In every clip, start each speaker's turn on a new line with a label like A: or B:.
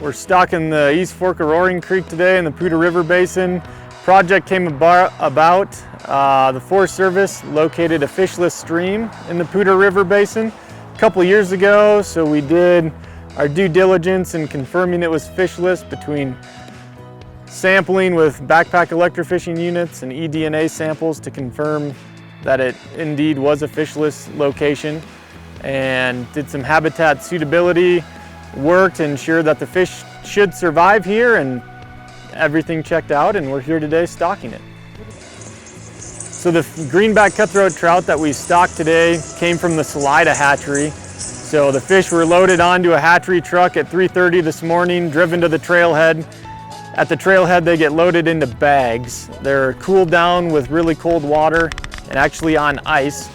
A: We're stocking the East Fork of Roaring Creek today in the Poudre River Basin. Project came about, the Forest Service located a fishless stream in the Poudre River Basin a couple years ago, so we did our due diligence in confirming it was fishless between sampling with backpack electrofishing units and eDNA samples to confirm that it indeed was a fishless location, and did some habitat suitability work to ensure that the fish should survive here, and everything checked out, and we're here today stocking it. So the greenback cutthroat trout that we stocked today came from the Salida hatchery. So the fish were loaded onto a hatchery truck at 3:30 this morning, driven to the trailhead. At the trailhead, they get loaded into bags. They're cooled down with really cold water and actually on ice.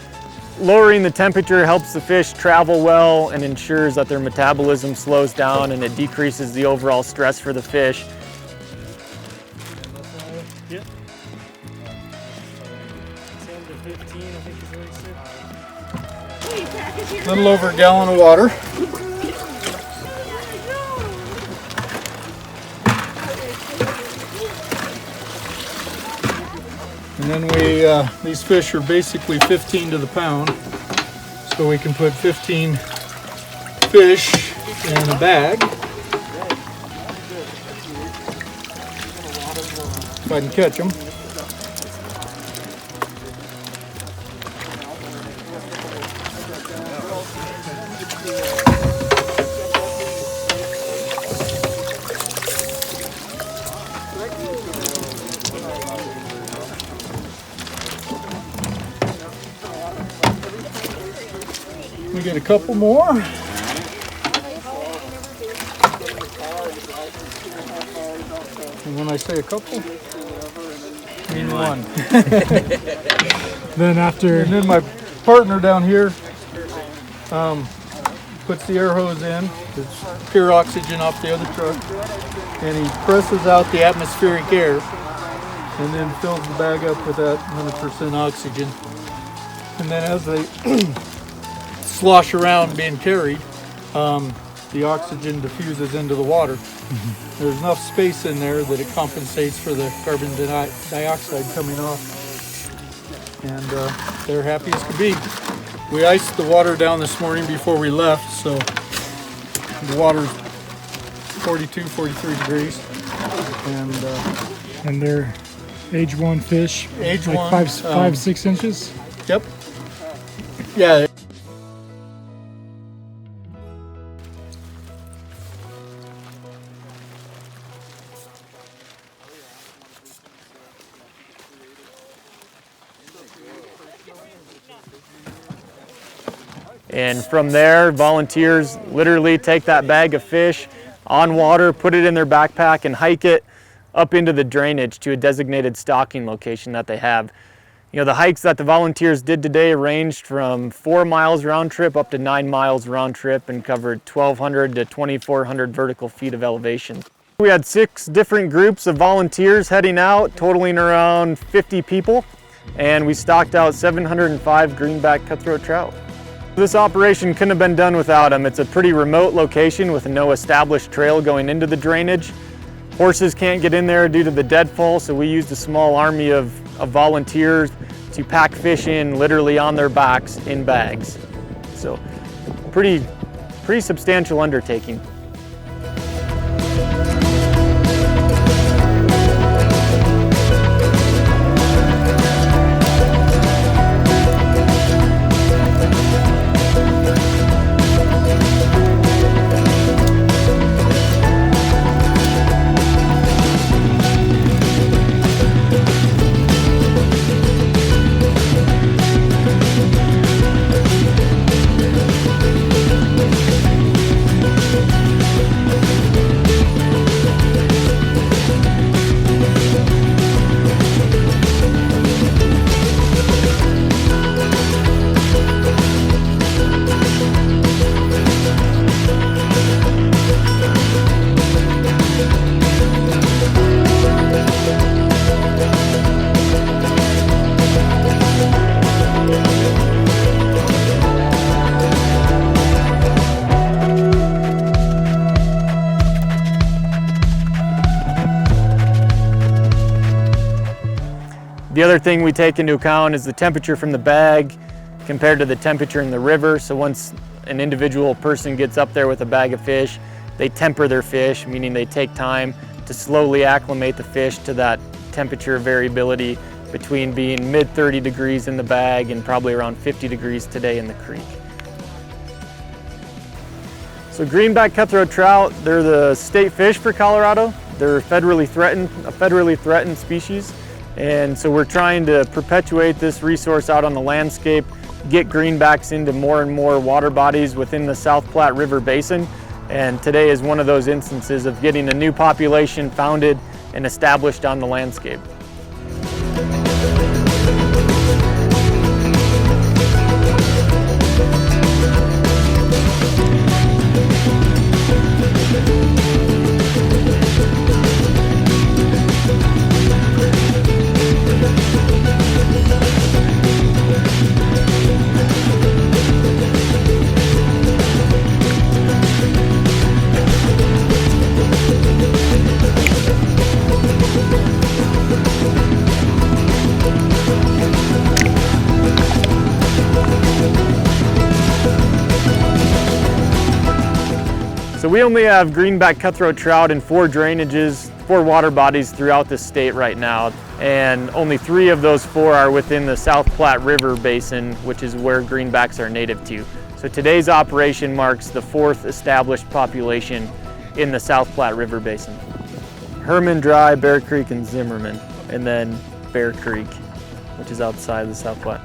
A: Lowering the temperature helps the fish travel well and ensures that their metabolism slows down, and it decreases the overall stress for the fish.
B: Yep. 10 to 15, I think is what he said.
C: A little over a gallon of water. And then these fish are basically 15 to the pound, so we can put 15 fish in a bag. If I can catch them. We get a couple more. And when I say a couple, I mean one. And then my partner down here puts the air hose in. It's pure oxygen off the other truck, and he presses out the atmospheric air and then fills the bag up with that 100% oxygen. And then as they slosh around being carried, the oxygen diffuses into the water. There's enough space in there that it compensates for the carbon dioxide coming off, and they're happy as can be. We iced the water down this morning before we left, so the water's 42, 43 degrees,
D: and they're age one fish,
C: age
D: like
C: one,
D: 5-6 inches.
C: Yep. Yeah.
A: And from there, volunteers literally take that bag of fish on water, put it in their backpack, and hike it up into the drainage to a designated stocking location that they have. You know, the hikes that the volunteers did today ranged from 4 miles round trip up to 9 miles round trip, and covered 1,200 to 2,400 vertical feet of elevation. We had 6 different groups of volunteers heading out, totaling around 50 people, and we stocked out 705 greenback cutthroat trout. This operation couldn't have been done without them. It's a pretty remote location with no established trail going into the drainage. Horses can't get in there due to the deadfall, so we used a small army of volunteers to pack fish in literally on their backs in bags. So pretty substantial undertaking. The other thing we take into account is the temperature from the bag compared to the temperature in the river. So once an individual person gets up there with a bag of fish, they temper their fish, meaning they take time to slowly acclimate the fish to that temperature variability between being mid 30 degrees in the bag and probably around 50 degrees today in the creek. So greenback cutthroat trout, they're the state fish for Colorado. They're a federally threatened species. And so we're trying to perpetuate this resource out on the landscape, get greenbacks into more and more water bodies within the South Platte River basin. And today is one of those instances of getting a new population founded and established on the landscape. So we only have greenback cutthroat trout in 4 drainages, 4 water bodies throughout the state right now. And only 3 of those 4 are within the South Platte River basin, which is where greenbacks are native to. So today's operation marks the 4th established population in the South Platte River basin. Herman, Dry, Bear Creek, and Zimmerman, and then Bear Creek, which is outside the South Platte.